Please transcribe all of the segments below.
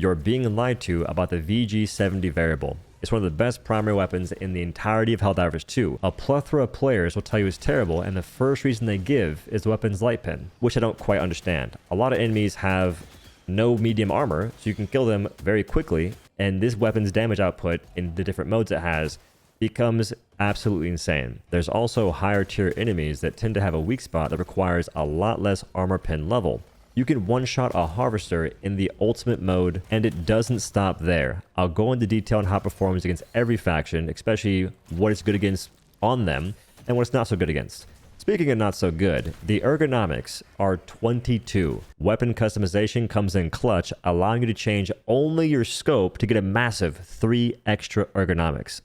You're being lied to about the SG-70 variable. It's one of the best primary weapons in the entirety of Helldivers 2. A plethora of players will tell you it's terrible, and the first reason they give is the weapon's light pin, which I don't quite understand. A lot of enemies have no medium armor, so you can kill them very quickly, and this weapon's damage output in the different modes it has becomes absolutely insane. There's also higher tier enemies that tend to have a weak spot that requires a lot less armor pin level. You can one-shot a harvester in the ultimate mode, and it doesn't stop there. I'll go into detail on how it performs against every faction, especially what it's good against on them, and what it's not so good against. Speaking of not so good, the ergonomics are 22. Weapon customization comes in clutch, allowing you to change only your scope to get a massive 3 extra ergonomics.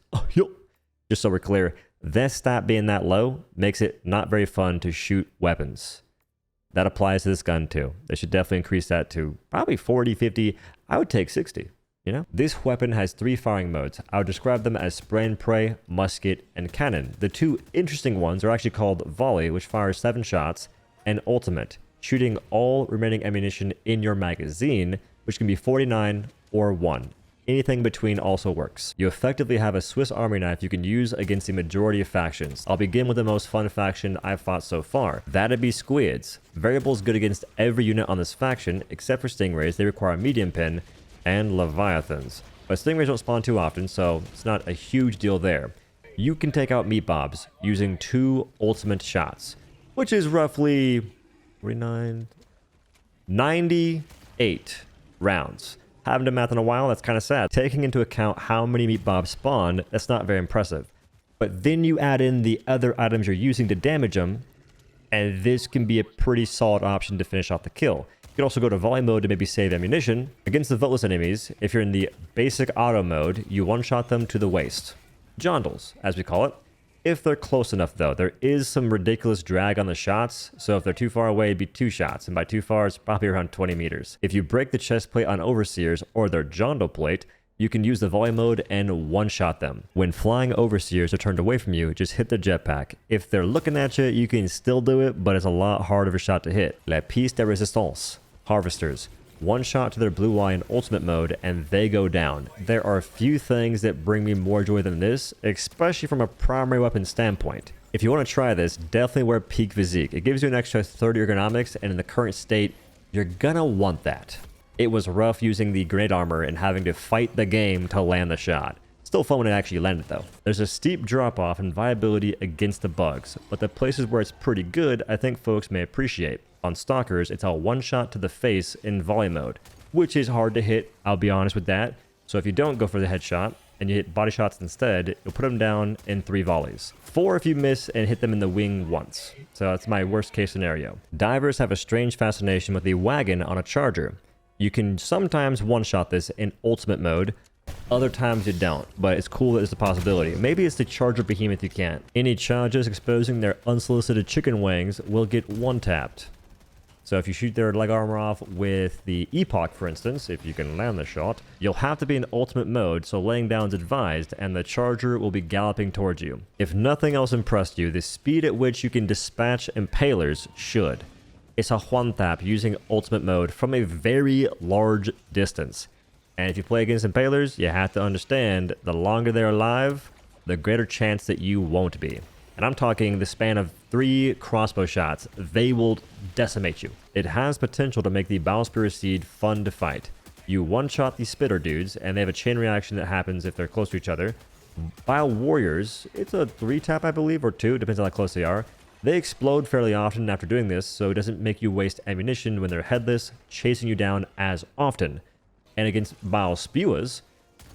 Just so we're clear, this stat being that low makes it not very fun to shoot weapons. That applies to this gun too. They should definitely increase that to probably 40, 50. I would take 60, you know? This weapon has 3 firing modes. I would describe them as spray and pray, musket, and cannon. The 2 interesting ones are actually called volley, which fires 7 shots, and ultimate, shooting all remaining ammunition in your magazine, which can be 49 or 1. Anything between also works. You effectively have a Swiss Army knife you can use against the majority of factions. I'll begin with the most fun faction I've fought so far. That'd be Squids. Variable's good against every unit on this faction, except for Stingrays. They require a medium pin, and Leviathans. But Stingrays don't spawn too often, so it's not a huge deal there. You can take out meat bobs using 2 ultimate shots, which is roughly 98 rounds. Haven't done math in a while, that's kind of sad. Taking into account how many meat bobs spawn, that's not very impressive. But then you add in the other items you're using to damage them, and this can be a pretty solid option to finish off the kill. You can also go to volley mode to maybe save ammunition. Against the voteless enemies, if you're in the basic auto mode, you one-shot them to the waist. Jondals, as we call it. If they're close enough though, there is some ridiculous drag on the shots, so if they're too far away, it'd be 2 shots, and by too far, it's probably around 20 meters. If you break the chest plate on overseers or their jondal plate, you can use the volley mode and one-shot them. When flying overseers are turned away from you, just hit the jetpack. If they're looking at you, you can still do it, but it's a lot harder of a shot to hit. La pièce de résistance. Harvesters. One shot to their blue eye in ultimate mode and they go down. There are few things that bring me more joy than this, especially from a primary weapon standpoint. If you want to try this, definitely wear peak physique. It gives you an extra 30 ergonomics, and in the current state, you're gonna want that. It was rough using the grenade armor and having to fight the game to land the shot. Still fun when it actually landed though. There's a steep drop off in viability against the bugs, but the places where it's pretty good, I think folks may appreciate. On Stalkers, it's a one shot to the face in volley mode, which is hard to hit, I'll be honest with that. So if you don't go for the headshot and you hit body shots instead, you'll put them down in 3 volleys. 4 if you miss and hit them in the wing once. So that's my worst case scenario. Divers have a strange fascination with the wagon on a charger. You can sometimes one shot this in ultimate mode, other times you don't, but it's cool that it's a possibility. Maybe it's the charger behemoth you can't. Any charges exposing their unsolicited chicken wings will get one-tapped. So if you shoot their leg armor off with the Epoch, for instance, if you can land the shot, you'll have to be in ultimate mode, so laying down is advised, and the charger will be galloping towards you. If nothing else impressed you, the speed at which you can dispatch impalers should. It's a one-tap using ultimate mode from a very large distance. And if you play against impalers, you have to understand the longer they're alive, the greater chance that you won't be. And I'm talking the span of 3 crossbow shots, they will decimate you. It has potential to make the Bowspire Seed fun to fight. You one-shot these spitter dudes, and they have a chain reaction that happens if they're close to each other. Bile Warriors, it's a 3-tap I believe, or 2, depends on how close they are. They explode fairly often after doing this, so it doesn't make you waste ammunition when they're headless, chasing you down as often. And against Bile Spewers,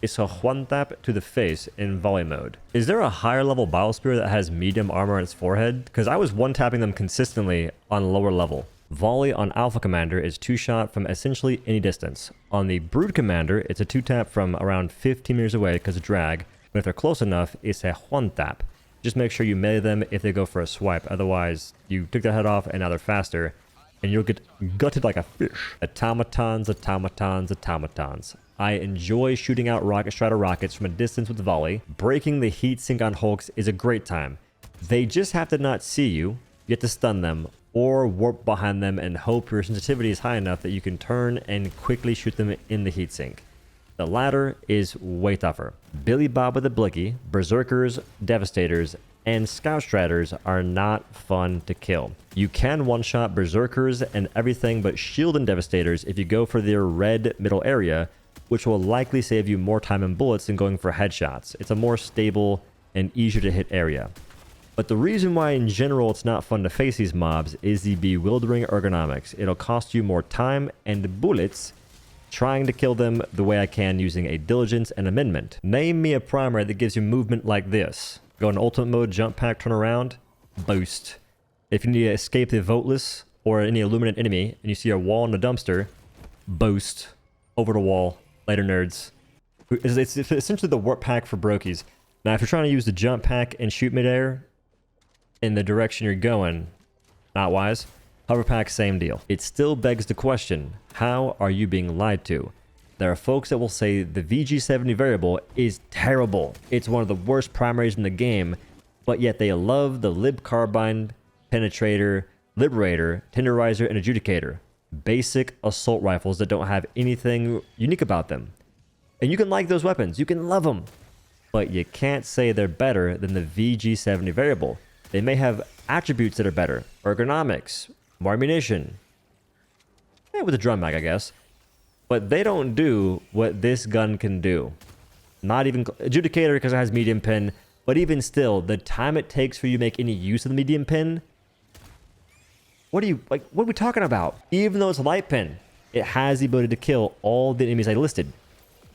it's a one-tap to the face in volley mode. Is there a higher level Bile Spear that has medium armor on its forehead? Because I was one-tapping them consistently on lower level. Volley on Alpha Commander is 2-shot from essentially any distance. On the Brood Commander, it's a 2-tap from around 15 meters away because of drag, but if they're close enough, it's a one-tap. Just make sure you melee them if they go for a swipe, otherwise you took their head off and now they're faster, and you'll get gutted like a fish. Automatons, automatons, automatons. I enjoy shooting out rocket strider rockets from a distance with volley. Breaking the heat sink on Hulks is a great time. They just have to not see you. You have to stun them, or warp behind them and hope your sensitivity is high enough that you can turn and quickly shoot them in the heatsink. The latter is way tougher. Billy Bob with a Blicky, Berserkers, Devastators, and Scout Striders are not fun to kill. You can one-shot Berserkers and everything but Shield and Devastators if you go for their red middle area, which will likely save you more time and bullets than going for headshots. It's a more stable and easier to hit area. But the reason why in general it's not fun to face these mobs is the bewildering ergonomics. It'll cost you more time and bullets trying to kill them the way I can using a diligence and amendment. Name me a primary that gives you movement like this. Go in ultimate mode, jump pack, turn around, boost. If you need to escape the voteless or any illuminate enemy and you see a wall in a dumpster, boost. Over the wall. Later, nerds. It's essentially the warp pack for brokies. Now, if you're trying to use the jump pack and shoot midair in the direction you're going, not wise. Hover pack, same deal. It still begs the question, how are you being lied to? There are folks that will say the VG-70 variable is terrible. It's one of the worst primaries in the game, but yet they love the Lib Carbine, Penetrator, Liberator, Tenderizer, and Adjudicator. Basic assault rifles that don't have anything unique about them. And you can like those weapons, you can love them, but you can't say they're better than the VG-70 variable. They may have attributes that are better, ergonomics, more ammunition, with a drum mag, I guess, but they don't do what this gun can do. Not even Adjudicator because it has medium pin, but even still, the time it takes for you to make any use of the medium pin. What are we talking about? Even though it's light pin, it has the ability to kill all the enemies I listed.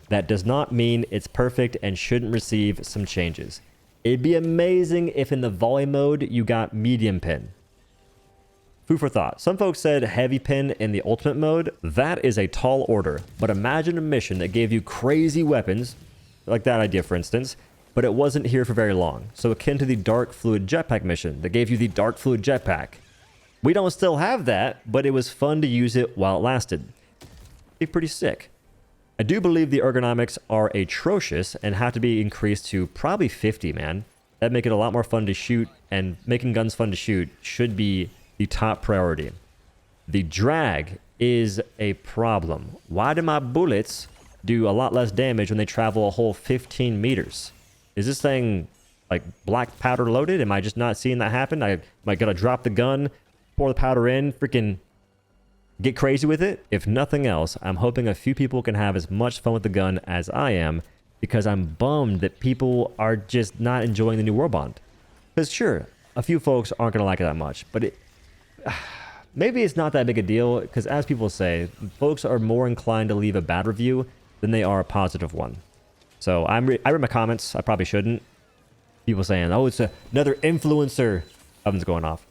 That does not mean it's perfect and shouldn't receive some changes. It'd be amazing if in the volley mode you got medium pin. Food for thought. Some folks said heavy pin in the ultimate mode. That is a tall order, but imagine a mission that gave you crazy weapons, like that idea for instance, but it wasn't here for very long. So akin to the Dark Fluid Jetpack mission that gave you the Dark Fluid Jetpack. We don't still have that, but it was fun to use it while it lasted. Be pretty sick. I do believe the ergonomics are atrocious and have to be increased to probably 50, man. That'd make it a lot more fun to shoot, and making guns fun to shoot should be the top priority. The drag is a problem. Why do my bullets do a lot less damage when they travel a whole 15 meters? Is this thing like black powder loaded? Am I just not seeing that happen? Am I gonna drop the gun, pour the powder in, freaking get crazy with it? If nothing else, I'm hoping a few people can have as much fun with the gun as I am, because I'm bummed that people are just not enjoying the new Warbond. Because sure, a few folks aren't gonna like it that much, but maybe it's not that big a deal, because as people say, folks are more inclined to leave a bad review than they are a positive one. So I read my comments. I probably shouldn't. People saying, oh, it's another influencer. Oven's going off.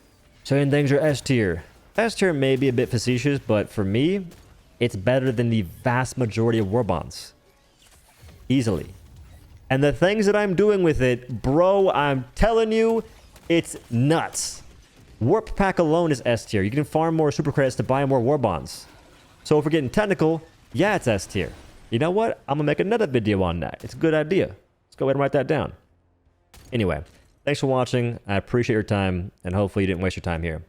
Saying things are S tier. S tier may be a bit facetious, but for me, it's better than the vast majority of Warbonds. Easily. And the things that I'm doing with it, bro, I'm telling you, it's nuts. Warp Pack alone is S tier. You can farm more super credits to buy more Warbonds. So if we're getting technical, yeah, it's S tier. You know what? I'm going to make another video on that. It's a good idea. Let's go ahead and write that down. Anyway, thanks for watching. I appreciate your time, and hopefully you didn't waste your time here.